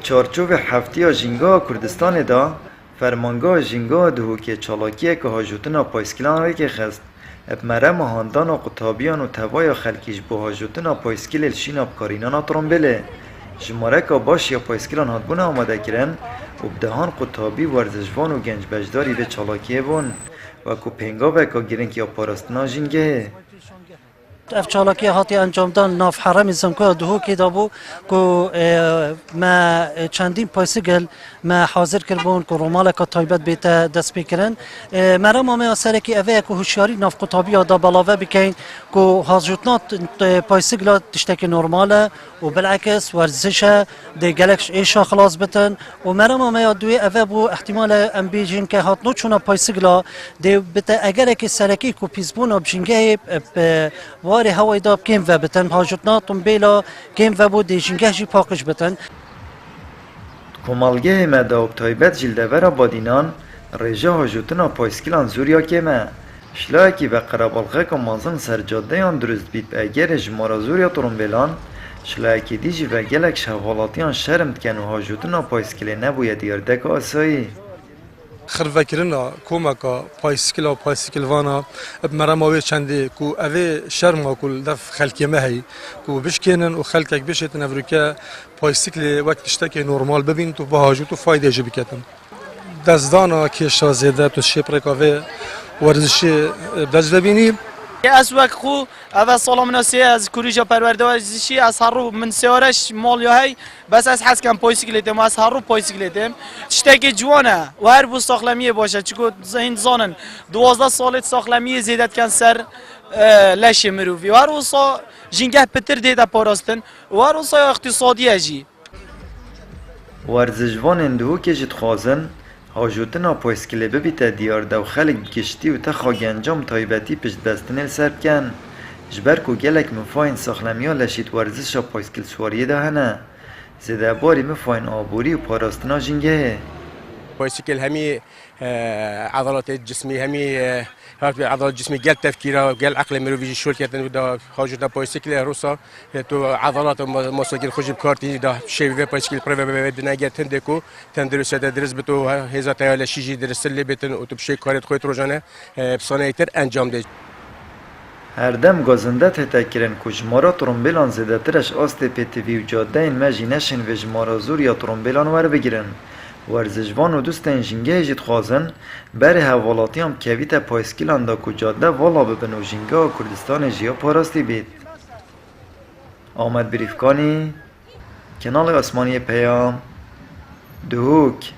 چارچوب هفتی جنگا کردستان دا فرمانگاه جنگا دهوکی چالاکیه که هاجوتنا پایسکیلان روی که خست اب مره مهاندان و قطابیان و توای خلکیش با هاجوتنا پایسکیل الشیناب کارینانا ترمبله جماره که باش یا پایسکیلان هاتبونه آماده کرن و بدهان قطابی ورزشوان و گنج بجداری به چالاکیه بون و که پنگاوه که گرنگ یا پارستنا جنگه اف چالاکی هاتی انجام دان ناف حرم زنکا دهو که دابو که ما چندین پایسگل ما حاضر کربون که رومالا که تایبت بیتا دست بکرن مرا مامه اثره که اوه که هوشیاری ناف قطابی دا بلاوه بکن که حاضرتنا پایسگل تشتک نرماله و بالعکس ورزشه ده گلکش ایشا خلاص بتن و مرا مامه دوی اوه بو احتمال ام بیجین که هات نوچونا پایسگل ده بتا اگر که سرکی که پیزبون و بجنگه واری هوای داب کم و بتن هاجتنا تنبیلا کم و بود دیجنگه جی پاکش بتن کمالگه مدا و تایبت جلده ورا بادینان رجا هاجتنا پایسکیلان زوریا کمه شلایکی و قرابالغه که مازن سرجاده یان درست بید اگر جمارا زوریا ترنبیلان شلایکی دیجی و گلک شوالاتیان شرمت کن و هاجتنا پایسکیلی نبوید یاردک آسایی خرفکرنا کومکا پایسکل وانا مرماوی چندی کو اوه شرما کل دف خلکی مهی کو بشکنن و خلکک بشتن افریقا پایسکل وقت اشتکی نورمال ببین تو بهاجو تو فایده جی بکتن دزدانا که شازده تو شپرک اوه ورزشی دزد بینی از وقت خو اول سال مناسی از کوریجا پرورده ورزشی از هر رو من سیارش مال یا هی بس از حس کم پایسکلیتم از هر رو پایسکلیتم تشتکی جوانه و هر بو ساخلمیه باشه چون زین زانن 12 سال ساخلمیه زیادت کن سر لش مروفی و هر وصا جنگه پتر دیده پاراستن و هر وصا اقتصادی اجی ورزشوان اندهو که جد خوازن هاجوتنا پایسکلی ببیتا دیار دو خلق گشتی و تخا گنجام تایبتی پشت بستنل سرب کن جبر کو گلک مفاین ساخلمیا لشید ورزشا پایسکل سواریه ده هنه زده باری مفاین آبوری و پاراستنا جنگه پایسکل همی عضلات جسمی همی عضلات جسمی گل تفکیره گل عقل مروی شول کردن و دا هاجوتنا پایسکل روسا تو عضلات مساگل خوش بکارتی دا شیوه پایسکل پرو بدن تندکو تندرست درس بتو هزا تایل شیجی درس لی بتن و تو بشه کارت خودت روزانه بسانه‌تر انجام ده هر دم گازنده تتکرن که جمارا ترنبیلان زده ترش آست پیتوی و جاده این مجی نشن و جمارا زور یا ترنبیلان ور بگیرن ورزشوان و دوستان جنگه جد خوازن بر حوالاتی هم کویت پایسکیلان دا که جاده والا ببن و جنگه و کردستان جیا پاراستی بید آمد بریفکانی کنال آسمانی پیام دهوک